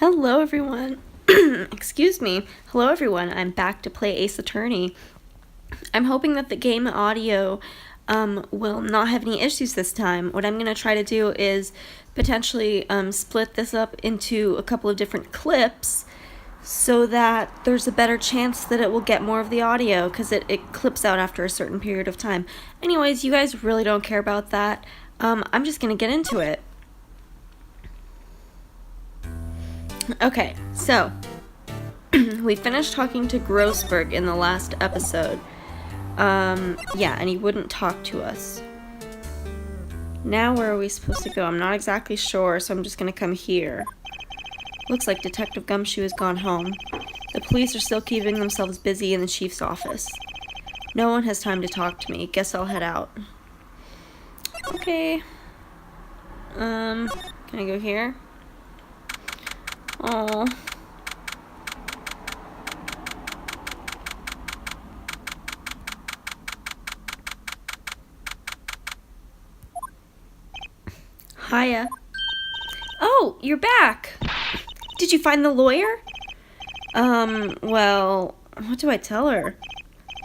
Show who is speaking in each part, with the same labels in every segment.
Speaker 1: Hello, everyone. Excuse me. Hello, everyone. I'm back to play Ace Attorney. I'm hoping that the game audio will not have any issues this time. What I'm going to try to do is potentially split this up into a couple of different clips so that there's a better chance that it will get more of the audio because it clips out after a certain period of time. Anyways, you guys really don't care about that. I'm just going to get into it. Okay, so we finished talking to Grossberg in the last episode. Yeah, and he wouldn't talk to us. Now where are we supposed to go? I'm not exactly sure, so I'm just gonna come here. Looks like Detective Gumshoe has gone home. The police are still keeping themselves busy in the chief's office. No one has time to talk to me. Guess I'll head out. Okay. Can I go here? Oh. Hiya. Oh, you're back. Did you find the lawyer? Well, what do I tell her?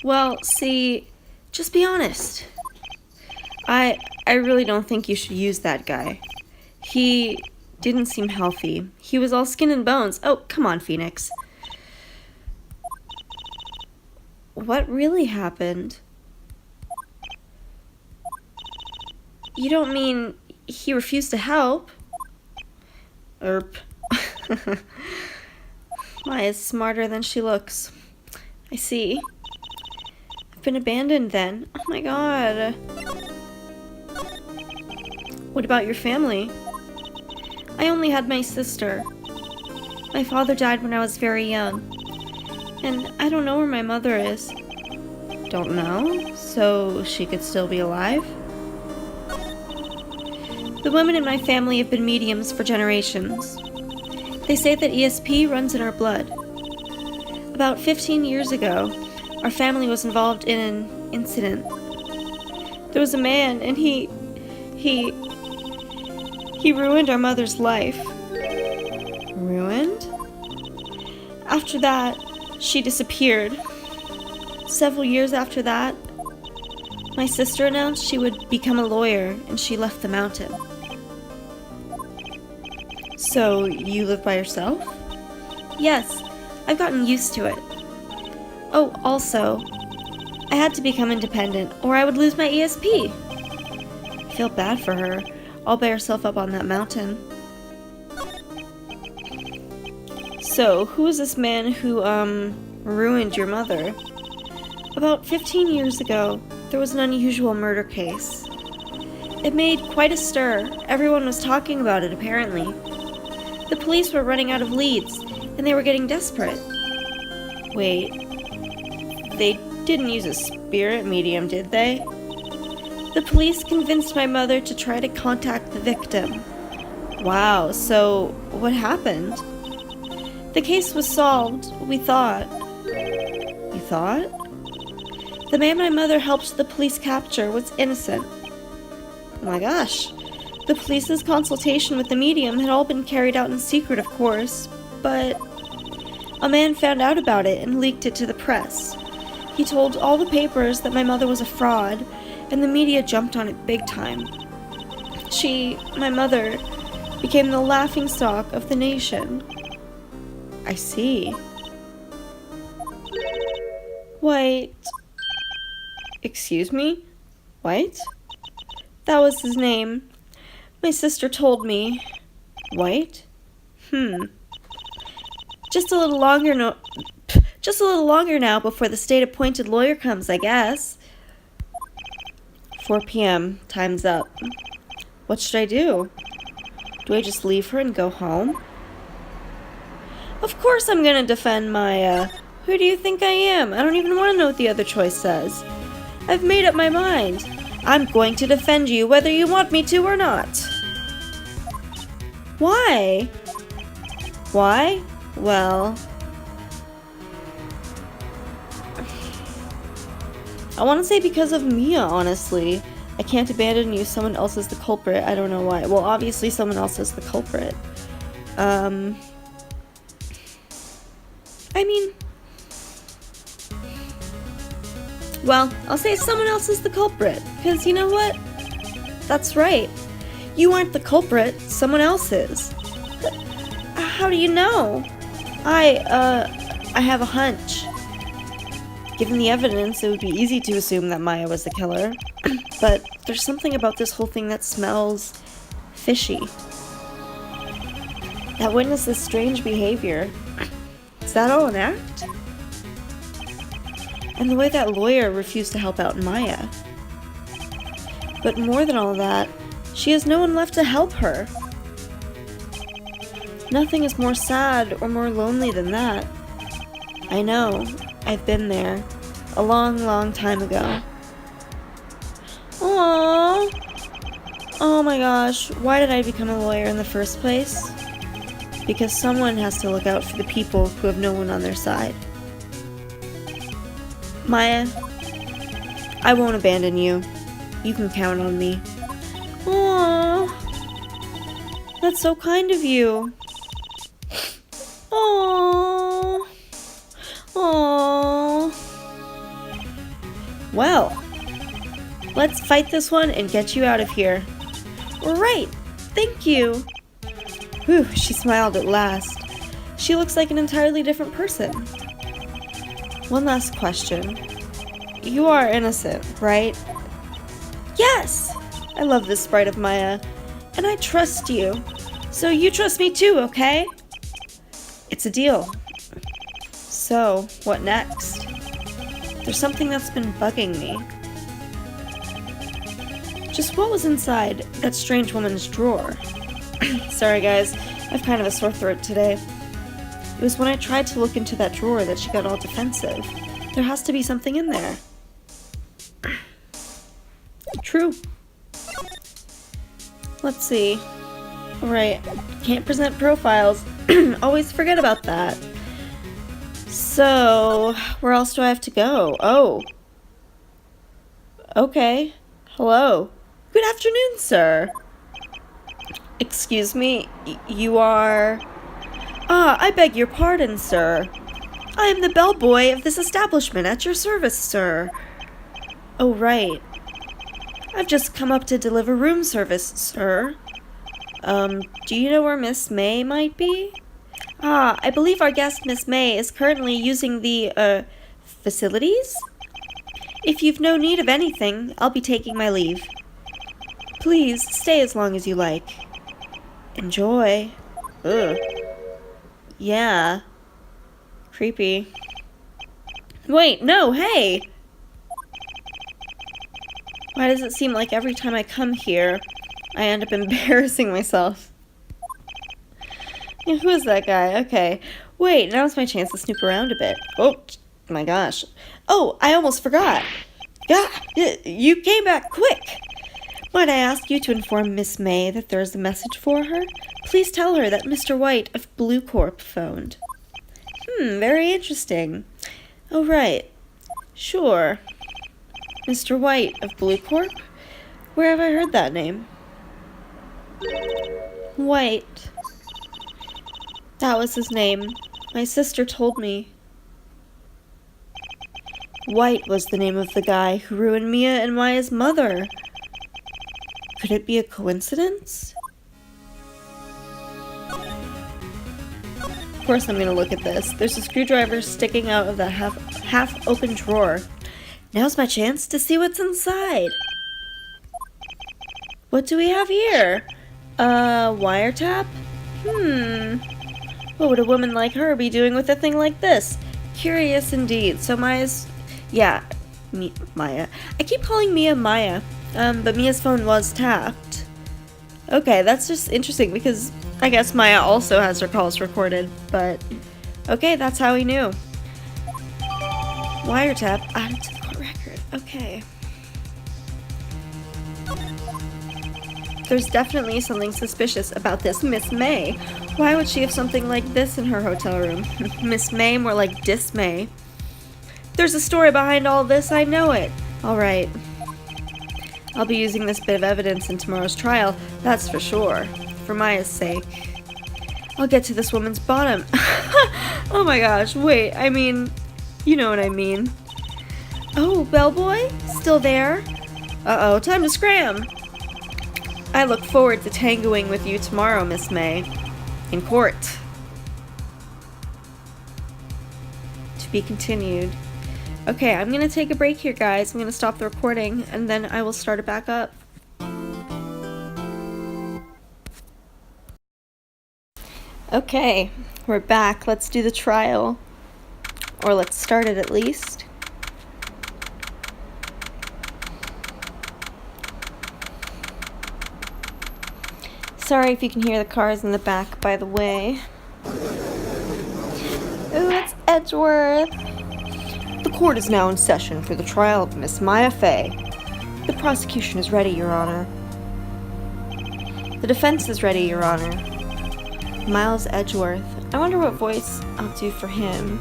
Speaker 1: Well, see, just be honest. I really don't think you should use that guy. He didn't seem healthy. He was all skin and bones. Oh, come on, Phoenix. What really happened? You don't mean he refused to help? Erp. Maya's smarter than she looks. I see. I've been abandoned then. Oh my god. What about your family? I only had my sister. My father died when I was very young. And I don't know where my mother is. Don't know? So she could still be alive? The women in my family have been mediums for generations. They say that ESP runs in our blood. About 15 years ago, our family was involved in an incident. There was a man, and he ruined our mother's life. Ruined? After that, she disappeared. Several years after that, my sister announced she would become a lawyer, and she left the mountain. So, you live by yourself? Yes, I've gotten used to it. Oh, also, I had to become independent, or I would lose my ESP. I feel bad for her, all by herself up on that mountain. So, who is this man who, ruined your mother? About 15 years ago, there was an unusual murder case. It made quite a stir. Everyone was talking about it, apparently. The police were running out of leads, and they were getting desperate. Wait, they didn't use a spirit medium, did they? The police convinced my mother to try to contact the victim. Wow, so what happened? The case was solved, we thought. You thought? The man my mother helped the police capture was innocent. Oh my gosh. The police's consultation with the medium had all been carried out in secret, of course, but a man found out about it and leaked it to the press. He told all the papers that my mother was a fraud, and the media jumped on it big time. My mother, became the laughingstock of the nation. I see. White. Excuse me? White? That was his name. My sister told me. White? Just a little longer now before the state-appointed lawyer comes, I guess. 4 p.m. Time's up. What should I do? Do I just leave her and go home? Of course I'm gonna defend Maya. Who do you think I am? I don't even want to know what the other choice says. I've made up my mind. I'm going to defend you whether you want me to or not. Why? Why? Well, I want to say because of Mia, honestly. I can't abandon you. Someone else is the culprit. I don't know why. Well, obviously someone else is the culprit. I mean... Well, I'll say someone else is the culprit, because you know what? That's right. You aren't the culprit, someone else is. How do you know? I have a hunch. Given the evidence, it would be easy to assume that Maya was the killer. But there's something about this whole thing that smells fishy. That witnessed this strange behavior. Is that all an act? And the way that lawyer refused to help out Maya. But more than all that, she has no one left to help her. Nothing is more sad or more lonely than that. I know, I've been there. A long, long time ago. Aww. Oh my gosh, why did I become a lawyer in the first place? Because someone has to look out for the people who have no one on their side. Maya, I won't abandon you. You can count on me. Aww. That's so kind of you. Aww. Aww. Well, let's fight this one and get you out of here. Right. Thank you. Whew, she smiled at last. She looks like an entirely different person. One last question. You are innocent, right? Yes! I love this sprite of Maya. And I trust you. So you trust me too, okay? It's a deal. So, what next? There's something that's been bugging me. Just what was inside that strange woman's drawer? Sorry guys, I've kind of a sore throat today. It was when I tried to look into that drawer that she got all defensive. There has to be something in there. True. Let's see. Alright, can't present profiles. Always forget about that. So, where else do I have to go? Oh. Okay. Hello. Good afternoon, sir. Excuse me, you are... Ah, I beg your pardon, sir. I am the bellboy of this establishment at your service, sir. Oh, right. I've just come up to deliver room service, sir. Do you know where Miss May might be? Ah, I believe our guest, Miss May, is currently using the, facilities? If you've no need of anything, I'll be taking my leave. Please, stay as long as you like. Enjoy. Ugh. Yeah. Creepy. Wait, no, hey! Why does it seem like every time I come here, I end up embarrassing myself? Yeah, who is that guy? Okay. Wait, now's my chance to snoop around a bit. Oh, my gosh. Oh, I almost forgot. God, you came back quick. Might I ask you to inform Miss May that there is a message for her? Please tell her that Mr. White of Blue Corp phoned. Very interesting. Oh, right. Sure. Mr. White of Blue Corp? Where have I heard that name? White. That was his name. My sister told me. White was the name of the guy who ruined Mia and Maya's mother. Could it be a coincidence? Of course I'm gonna look at this. There's a screwdriver sticking out of that half-open drawer. Now's my chance to see what's inside. What do we have here? Wiretap? What would a woman like her be doing with a thing like this? Curious indeed. So Maya's... Yeah, Maya. I keep calling Mia Maya, but Mia's phone was tapped. Okay, that's just interesting because I guess Maya also has her calls recorded, but... Okay, that's how we knew. Wiretap added to the court record. Okay. There's definitely something suspicious about this Miss May. Why would she have something like this in her hotel room? Miss May, more like dismay. There's a story behind all this, I know it. Alright. I'll be using this bit of evidence in tomorrow's trial, that's for sure. For Maya's sake. I'll get to this woman's bottom. Oh my gosh, wait, I mean, you know what I mean. Oh, bellboy? Still there? Uh-oh, time to scram! I look forward to tangoing with you tomorrow, Miss May. In court. To be continued. Okay, I'm gonna take a break here, guys. I'm gonna stop the recording, and then I will start it back up. Okay, we're back. Let's do the trial. Or let's start it at least. Sorry if you can hear the cars in the back, by the way. Ooh, it's Edgeworth. The court is now in session for the trial of Miss Maya Fay. The prosecution is ready, Your Honor. The defense is ready, Your Honor. Miles Edgeworth. I wonder what voice I'll do for him.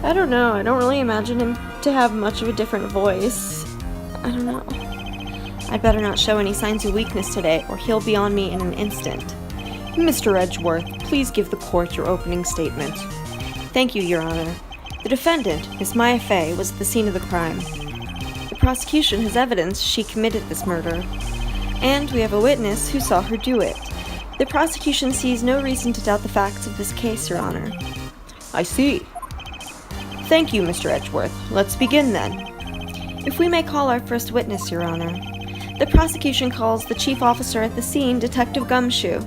Speaker 1: I don't know. I don't really imagine him to have much of a different voice. I don't know. I'd better not show any signs of weakness today, or he'll be on me in an instant. Mr. Edgeworth, please give the court your opening statement. Thank you, Your Honor. The defendant, Miss Maya Fay, was at the scene of the crime. The prosecution has evidence she committed this murder, and we have a witness who saw her do it. The prosecution sees no reason to doubt the facts of this case, Your Honor. I see. Thank you, Mr. Edgeworth. Let's begin then. If we may call our first witness, Your Honor. The prosecution calls the chief officer at the scene, Detective Gumshoe.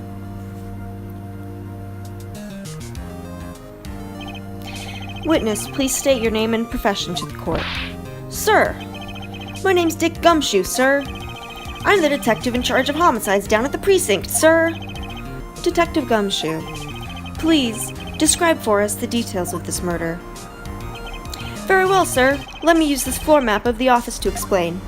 Speaker 1: Witness, please state your name and profession to the court. Sir, my name's Dick Gumshoe, sir. I'm the detective in charge of homicides down at the precinct, sir. Detective Gumshoe, please describe for us the details of this murder. Very well, sir. Let me use this floor map of the office to explain.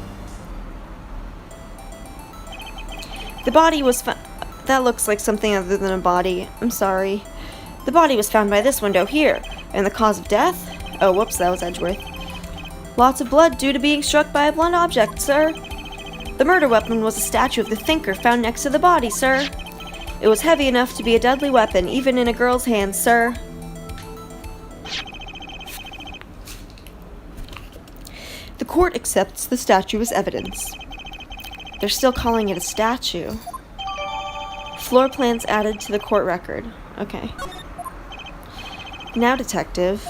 Speaker 1: The body was found. That looks like something other than a body. I'm sorry. The body was found by this window here. And the cause of death? Oh, whoops, that was Edgeworth. Lots of blood due to being struck by a blunt object, sir. The murder weapon was a statue of the thinker found next to the body, sir. It was heavy enough to be a deadly weapon, even in a girl's hands, sir. The court accepts the statue as evidence. They're still calling it a statue. Floor plans added to the court record. Okay. Now, detective.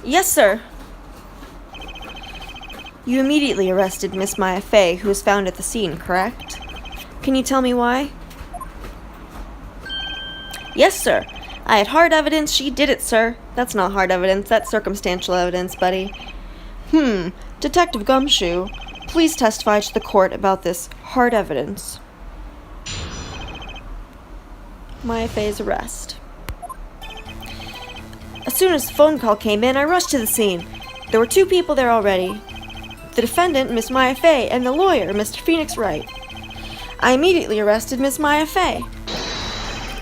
Speaker 1: Yes, sir. You immediately arrested Miss Maya Fay, who was found at the scene, correct? Can you tell me why? Yes, sir. I had hard evidence she did it, sir. That's not hard evidence, that's circumstantial evidence, buddy. Detective Gumshoe, please testify to the court about this hard evidence. Maya Fay's arrest. As soon as the phone call came in, I rushed to the scene. There were two people there already. The defendant, Miss Maya Fay, and the lawyer, Mr. Phoenix Wright. I immediately arrested Miss Maya Fay.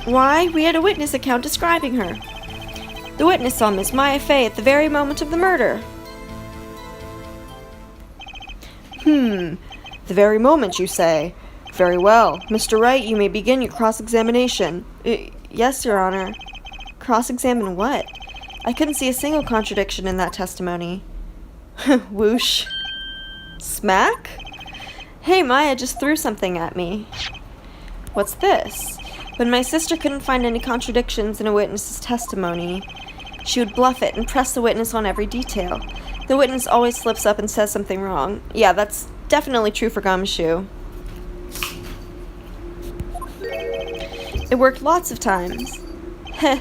Speaker 1: Why? We had a witness account describing her. The witness saw Miss Maya Fay at the very moment of the murder. The very moment, you say? Very well. Mr. Wright, you may begin your cross-examination. Yes, Your Honor. Cross-examine what? I couldn't see a single contradiction in that testimony. Whoosh. Smack? Hey, Maya just threw something at me. What's this? When my sister couldn't find any contradictions in a witness's testimony, she would bluff it and press the witness on every detail. The witness always slips up and says something wrong. Yeah, that's definitely true for Gumshoe. It worked lots of times. Heh,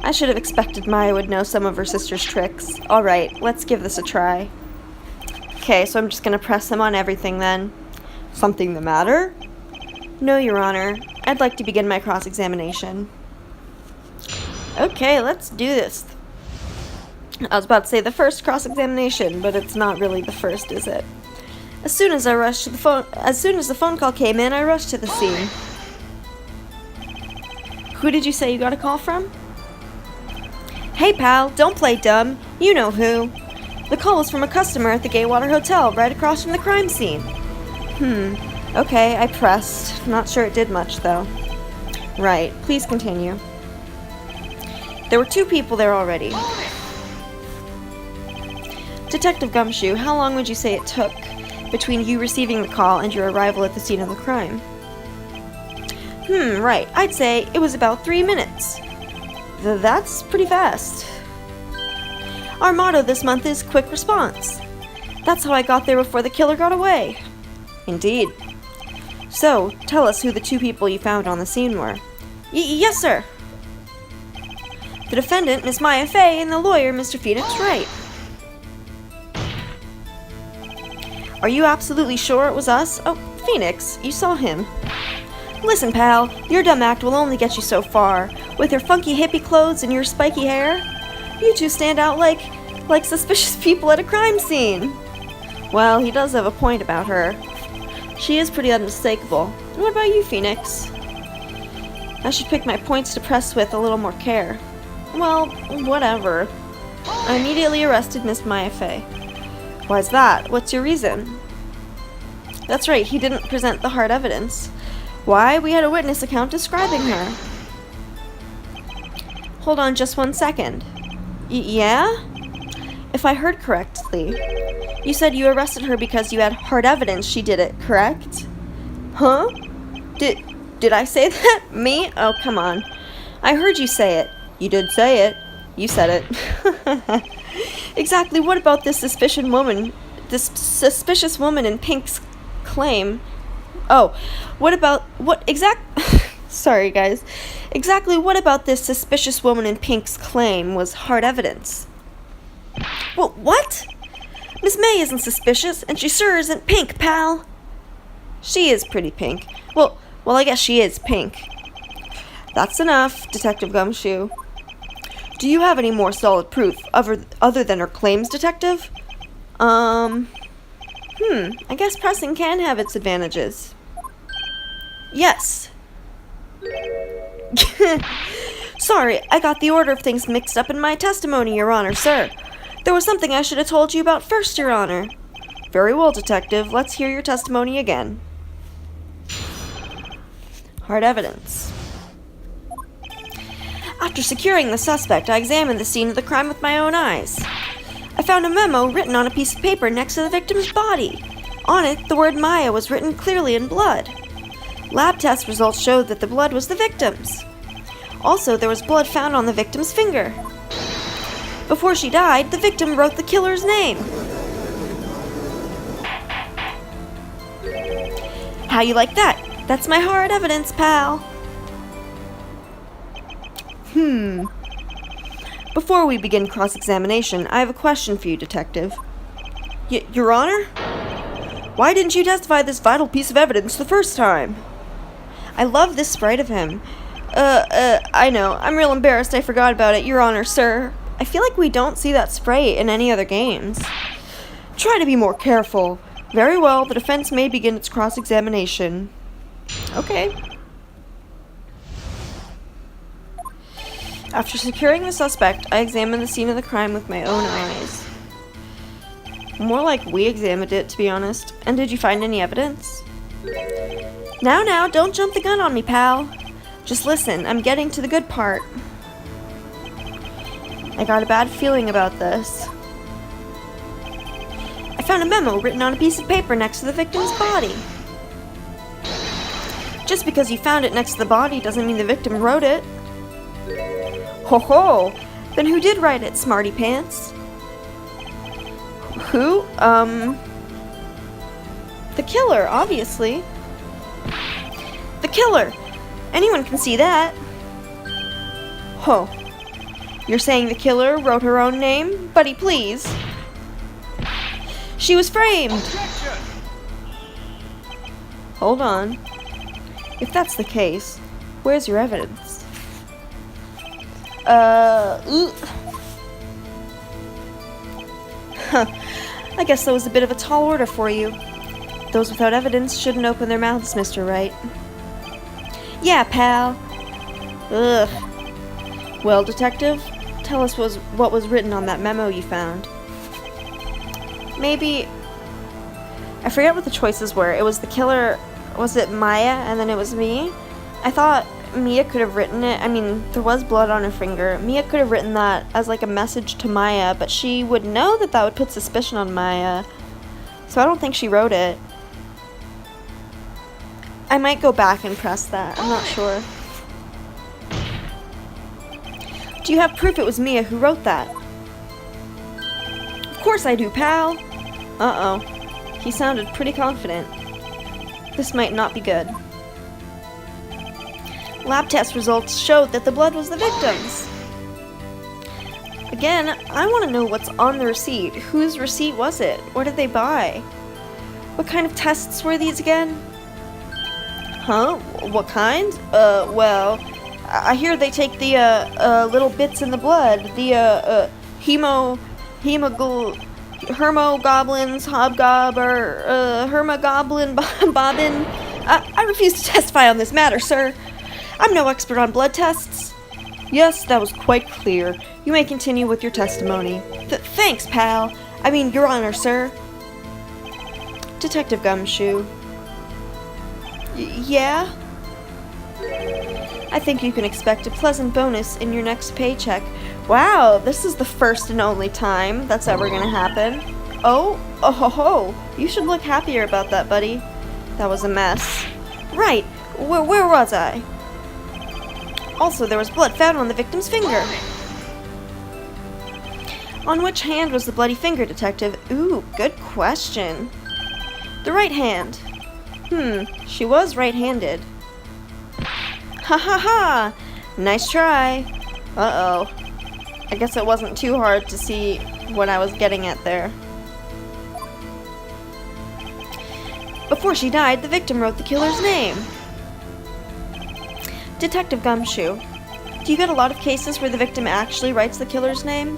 Speaker 1: I should have expected Maya would know some of her sister's tricks. Alright, let's give this a try. Okay, so I'm just gonna press him on everything then. Something the matter? No, Your Honor. I'd like to begin my cross-examination. Okay, let's do this. I was about to say the first cross-examination, but it's not really the first, is it? As soon as the phone call came in, I rushed to the scene. Who did you say you got a call from? Hey, pal, don't play dumb. You know who. The call was from a customer at the Gaywater Hotel, right across from the crime scene. Okay, I pressed. Not sure it did much, though. Right, please continue. There were 2 people there already. Detective Gumshoe, how long would you say it took between you receiving the call and your arrival at the scene of the crime? Right. I'd say it was about 3 minutes. That's pretty fast. Our motto this month is quick response. That's how I got there before the killer got away. Indeed. So, tell us who the 2 people you found on the scene were. Yes, sir. The defendant, Miss Maya Fey, and the lawyer, Mr. Phoenix Wright. Are you absolutely sure it was us? Oh, Phoenix, you saw him. Listen, pal, your dumb act will only get you so far. With your funky hippie clothes and your spiky hair, you 2 stand out like suspicious people at a crime scene. Well, he does have a point about her. She is pretty unmistakable. And what about you, Phoenix? I should pick my points to press with a little more care. Well, whatever. I immediately arrested Miss Maya Fey. Why's that? What's your reason? That's right, he didn't present the hard evidence. Why? We had a witness account describing her. Hold on just 1 second. Yeah? If I heard correctly, you said you arrested her because you had hard evidence she did it, correct? Huh? Did I say that? Me? Oh, come on. I heard you say it. You did say it. You said it. Exactly what about this suspicious woman in pink's claim? Oh, sorry guys. Exactly what about this suspicious woman in pink's claim was hard evidence? Well, what? Miss May isn't suspicious, and she sure isn't pink, pal. She is pretty pink. Well, I guess she is pink. That's enough, Detective Gumshoe. Do you have any more solid proof other than her claims, Detective? I guess pressing can have its advantages. Yes. Sorry, I got the order of things mixed up in my testimony, Your Honor, sir. There was something I should have told you about first, Your Honor. Very well, Detective. Let's hear your testimony again. Hard evidence. After securing the suspect, I examined the scene of the crime with my own eyes. I found a memo written on a piece of paper next to the victim's body. On it, the word Maya was written clearly in blood. Lab test results showed that the blood was the victim's. Also, there was blood found on the victim's finger. Before she died, the victim wrote the killer's name. How you like that? That's my hard evidence, pal. Before we begin cross-examination, I have a question for you, Detective. Your Honor? Why didn't you testify this vital piece of evidence the first time? I love this sprite of him. I know. I'm real embarrassed I forgot about it, Your Honor, sir. I feel like we don't see that sprite in any other games. Try to be more careful. Very well, the defense may begin its cross-examination. Okay. After securing the suspect, I examined the scene of the crime with my own eyes. More like we examined it, to be honest. And did you find any evidence? Now, don't jump the gun on me, pal. Just listen, I'm getting to the good part. I got a bad feeling about this. I found a memo written on a piece of paper next to the victim's body. Just because you found it next to the body doesn't mean the victim wrote it. Ho! Then who did write it, smarty pants? Who? The killer, obviously. The killer! Anyone can see that. Ho. You're saying the killer wrote her own name? Buddy, please. She was framed!
Speaker 2: Objection!
Speaker 1: Hold on. If that's the case, where's your evidence? I guess that was a bit of a tall order for you. Those without evidence shouldn't open their mouths, Mr. Wright. Yeah, pal. Ugh. Well, Detective, tell us what was written on that memo you found. Maybe... I forget what the choices were. It was the killer... Was it Maya, and then it was me? I thought Mia could have written it. I mean, there was blood on her finger. Mia could have written that as like a message to Maya, but she would know that that would put suspicion on Maya. So I don't think she wrote it. I might go back and press that. I'm not sure. Do you have proof it was Mia who wrote that? Of course I do, pal. Uh-oh. He sounded pretty confident. This might not be good. Lab test results showed that the blood was the victim's. Again, I want to know what's on the receipt. Whose receipt was it? What did they buy? What kind of tests were these again? Huh? What kind? Well, I hear they take the, little bits in the blood. The, hermogoblins, hermogoblin bobbin. I refuse to testify on this matter, sir. I'm no expert on blood tests. Yes, that was quite clear. You may continue with your testimony. Thanks, pal. I mean, Your Honor, sir. Detective Gumshoe. Yeah? I think you can expect a pleasant bonus in your next paycheck. Wow, this is the first and only time that's ever gonna happen. Oh ho ho. You should look happier about that, buddy. That was a mess. Right, where was I? Also, there was blood found on the victim's finger. On which hand was the bloody finger, Detective? Ooh, good question. The right hand. She was right-handed. Ha ha ha! Nice try. Uh-oh. I guess it wasn't too hard to see what I was getting at there. Before she died, the victim wrote the killer's name. Detective Gumshoe, do you get a lot of cases where the victim actually writes the killer's name?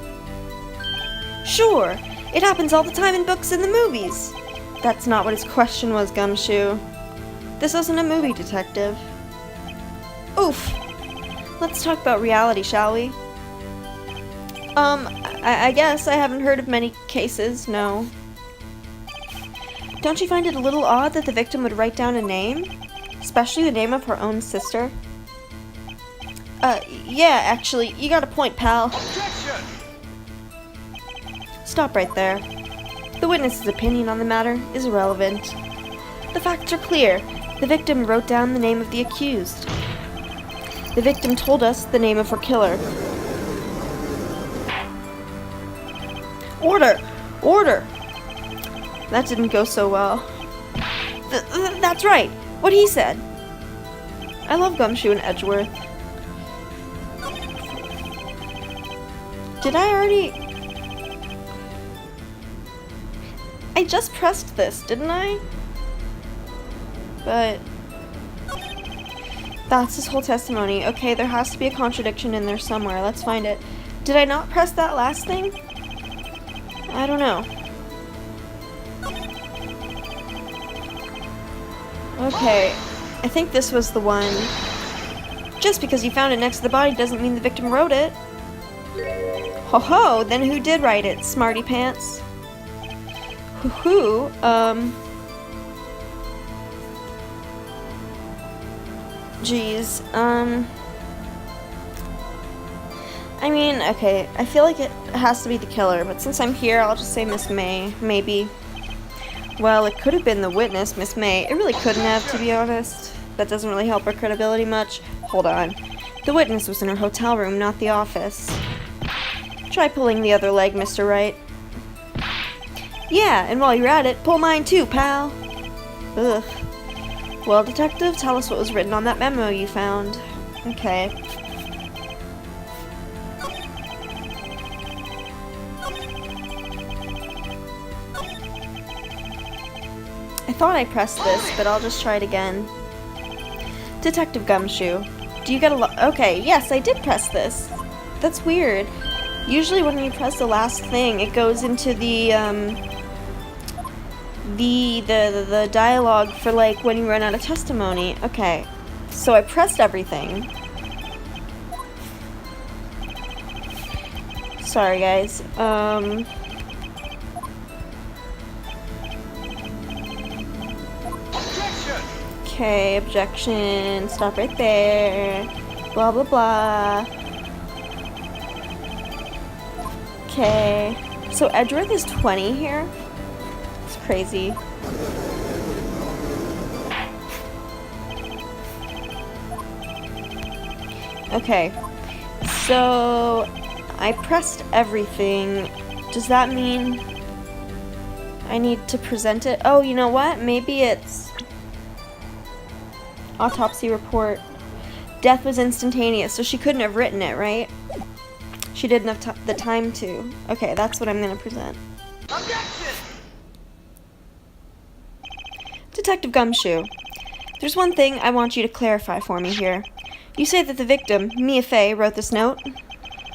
Speaker 1: Sure. It happens all the time in books and the movies. That's not what his question was, Gumshoe. This isn't a movie, Detective. Oof. Let's talk about reality, shall we? I guess I haven't heard of many cases, no. Don't you find it a little odd that the victim would write down a name? Especially the name of her own sister? Yeah, actually, you got a point, pal.
Speaker 2: Objection!
Speaker 1: Stop right there. The witness's opinion on the matter is irrelevant. The facts are clear. The victim wrote down the name of the accused. The victim told us the name of her killer. Order! Order! That didn't go so well. That's right! What he said! I love Gumshoe and Edgeworth. Did I already... I just pressed this, didn't I? But... that's his whole testimony. Okay, there has to be a contradiction in there somewhere. Let's find it. Did I not press that last thing? I don't know. Okay, I think this was the one. Just because you found it next to the body doesn't mean the victim wrote it. Ho ho, then who did write it, smarty pants? Who? Geez, I mean, okay, I feel like it has to be the killer, but since I'm here, I'll just say Miss May, maybe. Well, it could have been the witness, Miss May. It really couldn't have, to be honest. That doesn't really help her credibility much. Hold on. The witness was in her hotel room, not the office. Try pulling the other leg, Mr. Wright. Yeah, and while you're at it, pull mine too, pal. Ugh. Well, Detective, tell us what was written on that memo you found. Okay. I thought I pressed this, but I'll just try it again. Detective Gumshoe, do you get a lot? Okay, yes, I did press this. That's weird. Usually when you press the last thing, it goes into the dialogue for, like, when you run out of testimony. Okay, so I pressed everything. Sorry, guys. Okay, objection. Stop right there. Blah, blah, blah. Okay. So Edgeworth is 20 here? It's crazy. Okay. So I pressed everything. Does that mean I need to present it? Oh, you know what? Maybe it's autopsy report. Death was instantaneous, so she couldn't have written it, right? She didn't have the time to. Okay, that's what I'm going to present.
Speaker 2: Objection!
Speaker 1: Detective Gumshoe, there's one thing I want you to clarify for me here. You say that the victim, Mia Fey, wrote this note?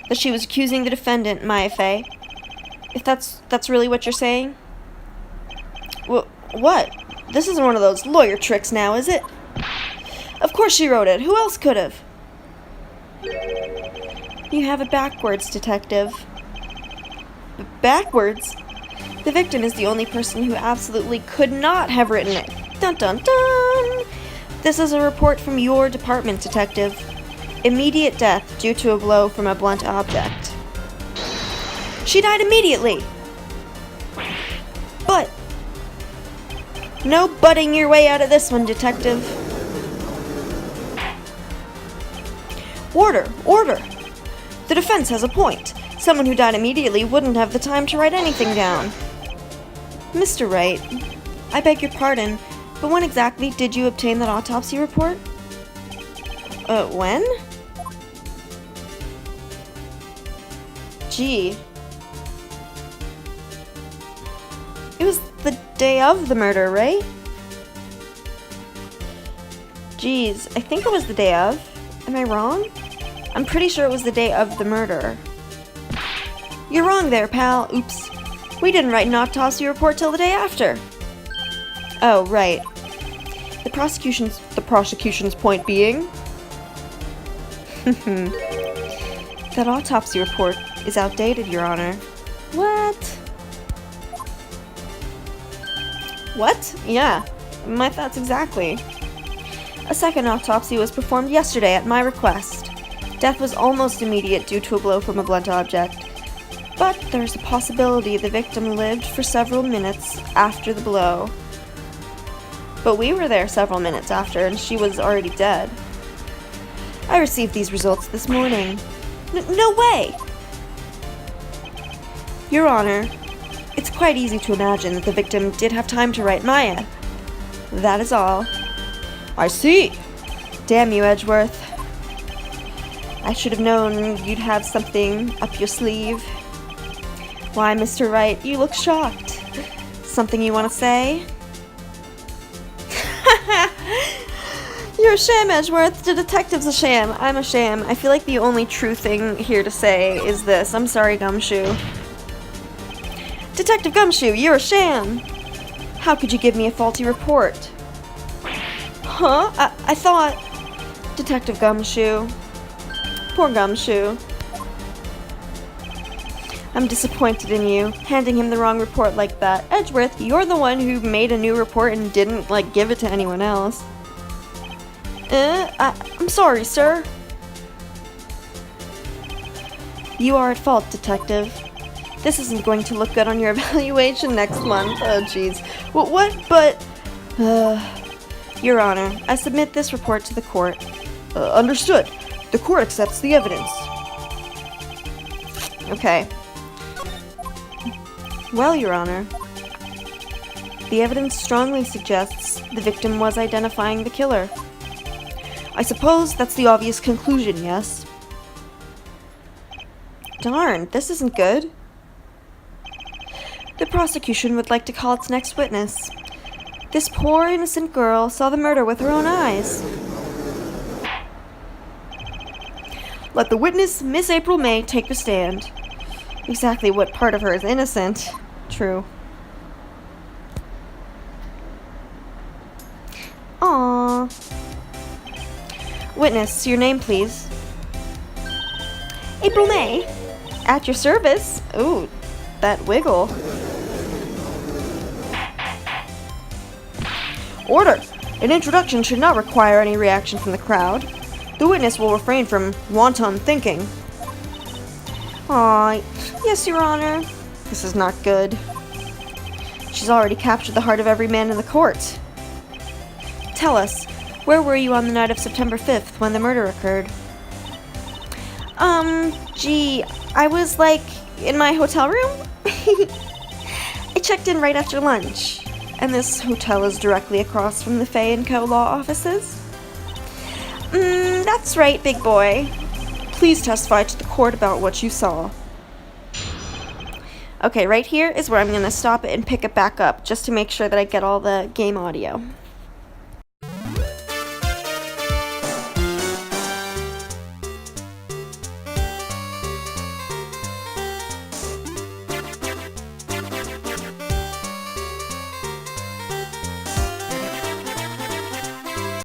Speaker 1: That she was accusing the defendant, Maya Fey? If that's really what you're saying? What? This isn't one of those lawyer tricks now, is it? Of course she wrote it. Who else could have? You have it backwards, Detective. Backwards? The victim is the only person who absolutely could not have written it. Dun dun dun! This is a report from your department, Detective. Immediate death due to a blow from a blunt object. She died immediately! But... no butting your way out of this one, Detective. Order! Order! The defense has a point. Someone who died immediately wouldn't have the time to write anything down. Mr. Wright, I beg your pardon, but when exactly did you obtain that autopsy report? When? Gee. It was the day of the murder, right? Geez, I think it was the day of. Am I wrong? I'm pretty sure it was the day of the murder. You're wrong there, pal. Oops. We didn't write an autopsy report till the day after. Oh, right. The prosecution's point being? That autopsy report is outdated, Your Honor. What? What? Yeah, my thoughts exactly. A second autopsy was performed yesterday at my request. Death was almost immediate due to a blow from a blunt object, but there's a possibility the victim lived for several minutes after the blow. But we were there several minutes after, and she was already dead. I received these results this morning. No way! Your Honor, it's quite easy to imagine that the victim did have time to write Maya. That is all. I see. Damn you, Edgeworth. I should have known you'd have something up your sleeve. Why, Mr. Wright, you look shocked. Something you want to say? You're a sham, Edgeworth. The detective's a sham. I'm a sham. I feel like the only true thing here to say is this. I'm sorry, Gumshoe. Detective Gumshoe, you're a sham. How could you give me a faulty report? Huh? I thought... Detective Gumshoe. Poor Gumshoe. I'm disappointed in you, handing him the wrong report like that. Edgeworth, you're the one who made a new report and didn't, give it to anyone else. I'm sorry, sir. You are at fault, Detective. This isn't going to look good on your evaluation next month. Oh, jeez. What? But... Your Honor, I submit this report to the court. Understood. The court accepts the evidence. Okay. Well, Your Honor, the evidence strongly suggests the victim was identifying the killer. I suppose that's the obvious conclusion, yes? Darn, this isn't good. The prosecution would like to call its next witness. This poor innocent girl saw the murder with her own eyes. Let the witness, Miss April May, take the stand. Exactly what part of her is innocent? True. Aww. Witness, your name, please. April May. At your service. Ooh, that wiggle. Order! An introduction should not require any reaction from the crowd. The witness will refrain from wanton thinking. Aw, yes, Your Honor. This is not good. She's already captured the heart of every man in the court. Tell us, where were you on the night of September 5th when the murder occurred? Gee, I was, in my hotel room? I checked in right after lunch, and this hotel is directly across from the Fay & Co. law offices. That's right, big boy. Please testify to the court about what you saw. Okay, right here is where I'm going to stop it and pick it back up, just to make sure that I get all the game audio.